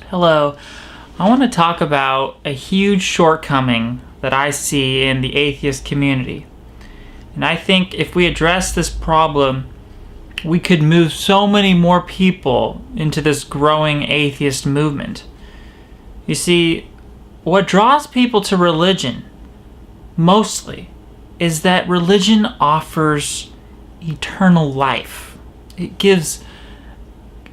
Hello. I want to talk about a huge shortcoming that I see in the atheist community. And I think if we address this problem, we could move so many more people into this growing atheist movement. You see, what draws people to religion, mostly, is that religion offers eternal life. It gives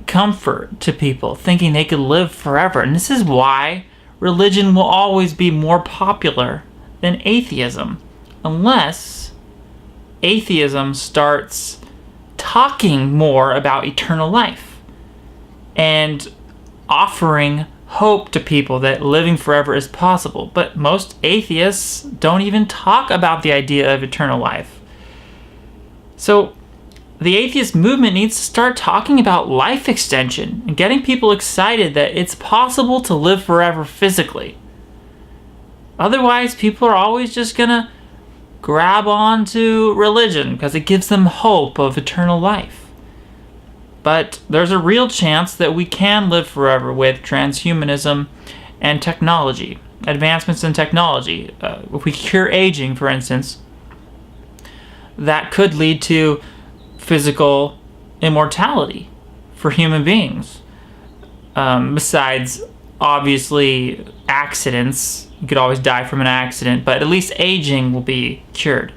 comfort to people, thinking they could live forever. And this is why religion will always be more popular than atheism, unless atheism starts talking more about eternal life and offering hope to people that living forever is possible. But most atheists don't even talk about the idea of eternal life. So the atheist movement needs to start talking about life extension and getting people excited that it's possible to live forever physically. Otherwise, people are always just gonna grab onto religion because it gives them hope of eternal life. But there's a real chance that we can live forever with transhumanism and technology, advancements in technology. If we cure aging, for instance, that could lead to physical immortality for human beings. Besides, obviously, accidents. You could always die from an accident, but at least aging will be cured.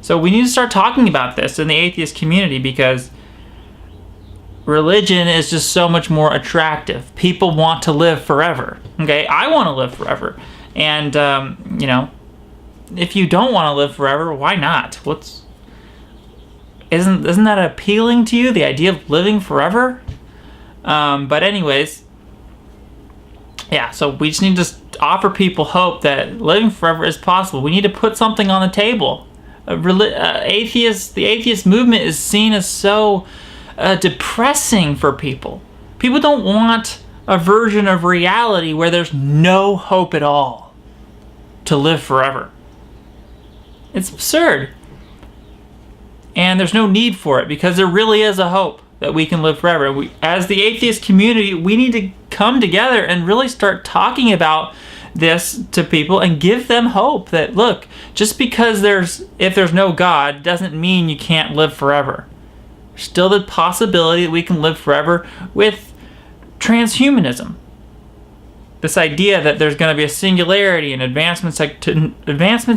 So we need to start talking about this in the atheist community because religion is just so much more attractive. People want to live forever. Okay, I want to live forever. And, if you don't want to live forever, why not? Isn't that appealing to you, the idea of living forever? But anyways, yeah, so we just need to offer people hope that living forever is possible. We need to put something on the table. The atheist movement is seen as so depressing for people. People don't want a version of reality where there's no hope at all to live forever. It's absurd. And there's no need for it because there really is a hope that we can live forever. As the atheist community, we need to come together and really start talking about this to people and give them hope that, look, just because if there's no God doesn't mean you can't live forever. There's still the possibility that we can live forever with transhumanism. This idea that there's going to be a singularity and advancements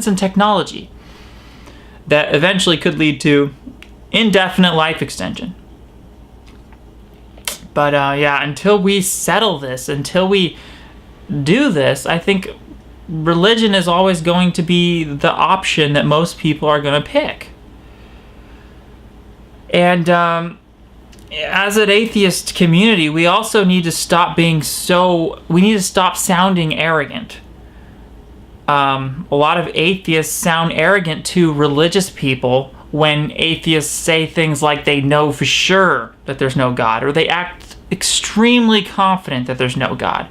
in technology that eventually could lead to indefinite life extension. But until we settle this, until we do this, I think religion is always going to be the option that most people are going to pick. And as an atheist community, we also need to stop sounding arrogant. A lot of atheists sound arrogant to religious people when atheists say things like they know for sure that there's no God, or they act extremely confident that there's no God.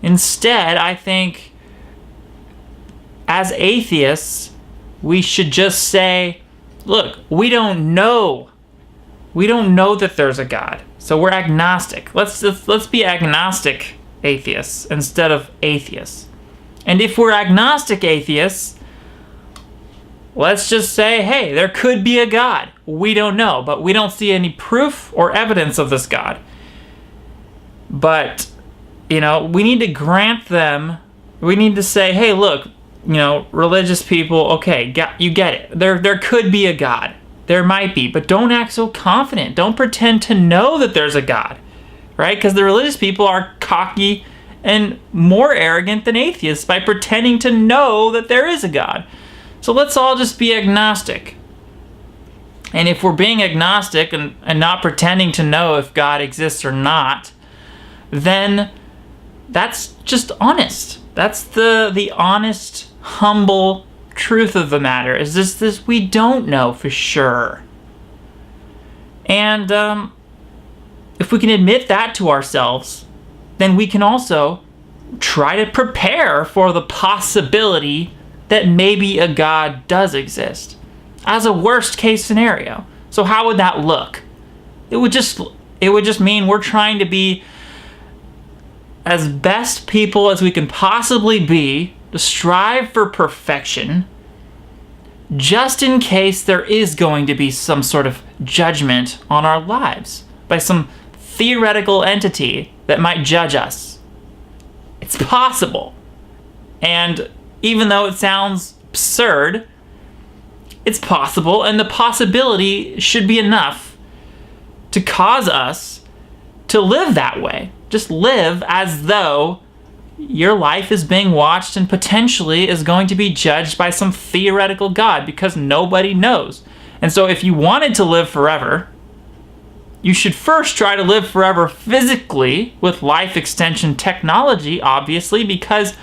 Instead, I think as atheists, we should just say, look, we don't know. We don't know that there's a God, so we're agnostic. Let's be agnostic atheists instead of atheists. And if we're agnostic atheists, let's just say, hey, there could be a God. We don't know, but we don't see any proof or evidence of this God. But, we need to grant them, we need to say, hey, look, religious people, okay, you get it. There could be a God. There might be, but don't act so confident. Don't pretend to know that there's a God, right? Because the religious people are cocky and more arrogant than atheists by pretending to know that there is a God. So let's all just be agnostic. And if we're being agnostic and not pretending to know if God exists or not, then that's just honest. That's the honest, humble truth of the matter, is this we don't know for sure. And if we can admit that to ourselves, then we can also try to prepare for the possibility that maybe a God does exist as a worst case scenario. So how would that look? It would just mean we're trying to be as best people as we can possibly be, to strive for perfection, just in case there is going to be some sort of judgment on our lives by some theoretical entity that might judge us. It's possible. And even though it sounds absurd, it's possible, and the possibility should be enough to cause us to live that way. Just live as though your life is being watched and potentially is going to be judged by some theoretical God, because nobody knows. And so if you wanted to live forever, you should first try to live forever physically with life extension technology, obviously, because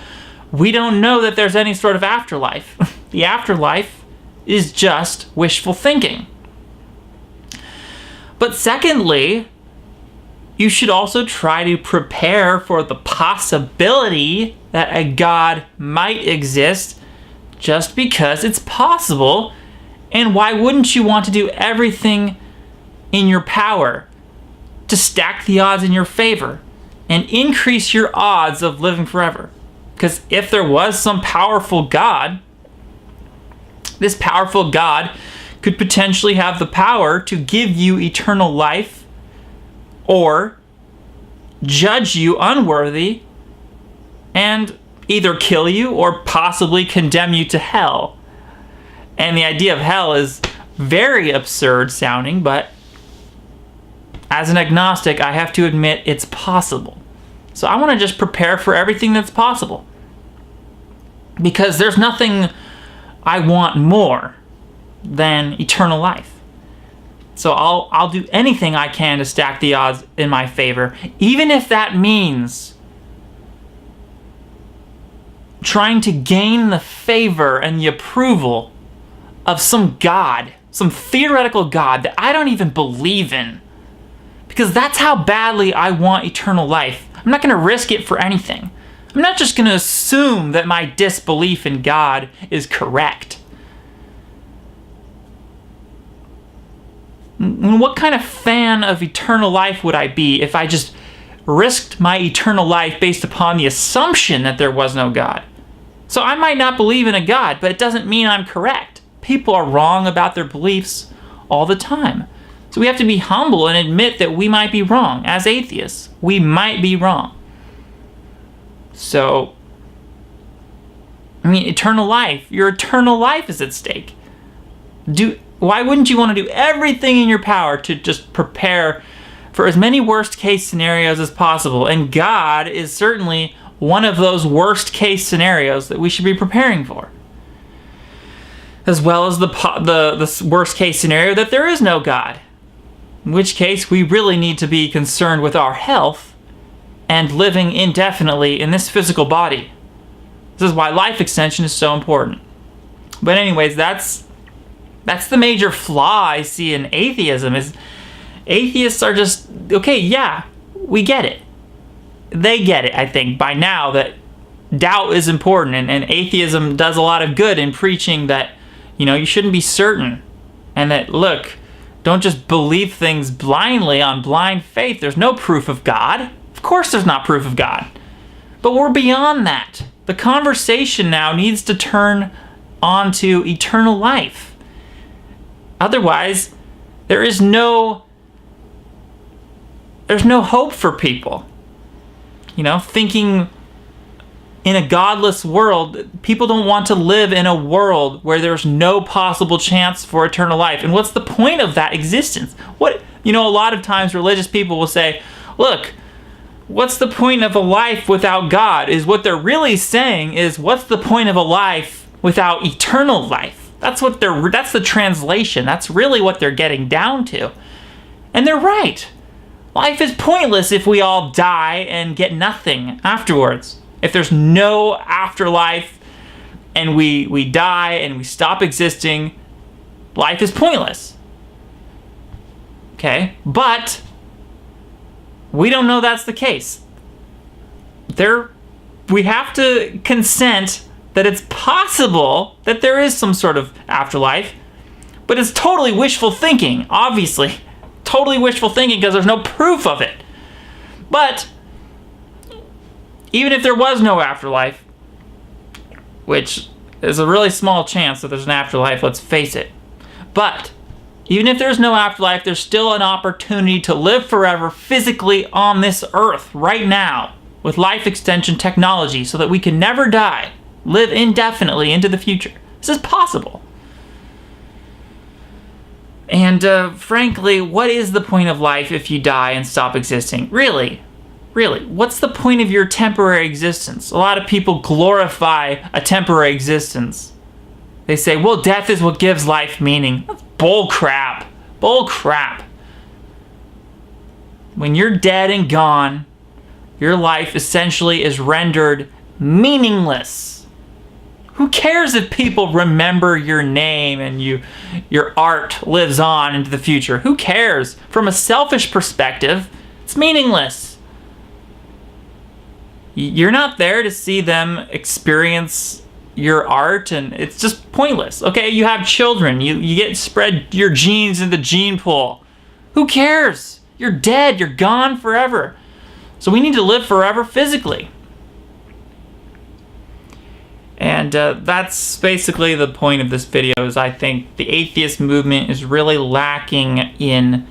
we don't know that there's any sort of afterlife. The afterlife is just wishful thinking. But secondly, you should also try to prepare for the possibility that a God might exist, just because it's possible. And why wouldn't you want to do everything in your power to stack the odds in your favor and increase your odds of living forever? Because if there was some powerful God, this powerful God could potentially have the power to give you eternal life or judge you unworthy and either kill you or possibly condemn you to hell. And the idea of hell is very absurd sounding, but as an agnostic, I have to admit it's possible. So I want to just prepare for everything that's possible, because there's nothing I want more than eternal life. So I'll do anything I can to stack the odds in my favor, even if that means trying to gain the favor and the approval of some God, some theoretical God that I don't even believe in. Because that's how badly I want eternal life. I'm not going to risk it for anything. I'm not just going to assume that my disbelief in God is correct. What kind of fan of eternal life would I be if I just risked my eternal life based upon the assumption that there was no God? So I might not believe in a God, but it doesn't mean I'm correct. People are wrong about their beliefs all the time. So we have to be humble and admit that we might be wrong. As atheists, we might be wrong. So, eternal life. Your eternal life is at stake. Why wouldn't you want to do everything in your power to just prepare for as many worst case scenarios as possible? And God is certainly one of those worst case scenarios that we should be preparing for. As well as the worst case scenario that there is no God. In which case, we really need to be concerned with our health and living indefinitely in this physical body. This is why life extension is so important. But anyways, that's the major flaw I see in atheism, is atheists are just, okay, yeah, we get it. They get it, I think, by now, that doubt is important, and atheism does a lot of good in preaching that, you shouldn't be certain, and that, look, don't just believe things blindly on blind faith. There's no proof of God. Of course there's not proof of God. But we're beyond that. The conversation now needs to turn onto eternal life. Otherwise, there's no hope for people. Thinking in a godless world, people don't want to live in a world where there's no possible chance for eternal life. And what's the point of that existence? A lot of times religious people will say, look, what's the point of a life without God? Is what they're really saying is, what's the point of a life without eternal life? That's the translation. That's really what they're getting down to. And they're right. Life is pointless if we all die and get nothing afterwards. If there's no afterlife and we die and we stop existing, life is pointless. Okay? But we don't know that's the case. We have to consent that it's possible that there is some sort of afterlife, but it's totally wishful thinking, obviously. Totally wishful thinking, because there's no proof of it. But even if there was no afterlife, which is a really small chance that there's an afterlife, let's face it. But even if there's no afterlife, there's still an opportunity to live forever physically on this earth right now with life extension technology so that we can never die, live indefinitely into the future. This is possible. And frankly, what is the point of life if you die and stop existing? Really? Really, what's the point of your temporary existence? A lot of people glorify a temporary existence. They say, well, death is what gives life meaning. That's bull crap. Bull crap. When you're dead and gone, your life essentially is rendered meaningless. Who cares if people remember your name and your art lives on into the future? Who cares? From a selfish perspective, it's meaningless. You're not there to see them experience your art, and it's just pointless. Okay, you have children. You get spread your genes in the gene pool. Who cares? You're dead. You're gone forever. So we need to live forever physically. And that's basically the point of this video, is I think the atheist movement is really lacking in...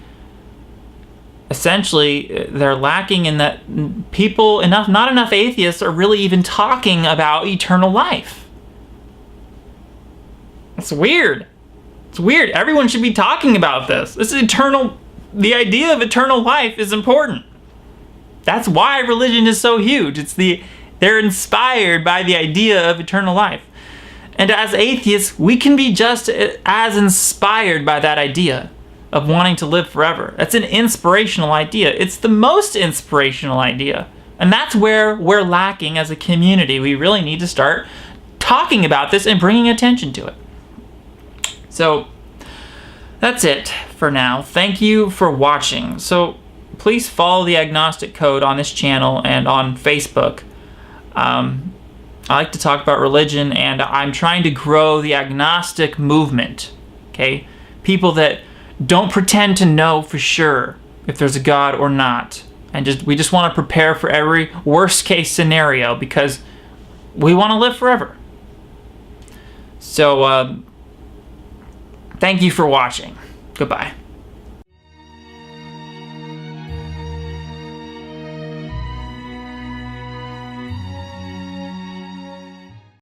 Essentially, they're lacking in that not enough atheists are really even talking about eternal life. It's weird. It's weird. Everyone should be talking about this. This is eternal. The idea of eternal life is important. That's why religion is so huge. They're inspired by the idea of eternal life. And as atheists, we can be just as inspired by that idea of wanting to live forever. That's an inspirational idea. It's the most inspirational idea. And that's where we're lacking as a community. We really need to start talking about this and bringing attention to it. So that's it for now. Thank you for watching. So please follow the Agnostic Code on this channel and on Facebook. I like to talk about religion, and I'm trying to grow the agnostic movement. Okay? People that don't pretend to know for sure if there's a God or not. And we just want to prepare for every worst case scenario because we want to live forever. So, thank you for watching. Goodbye.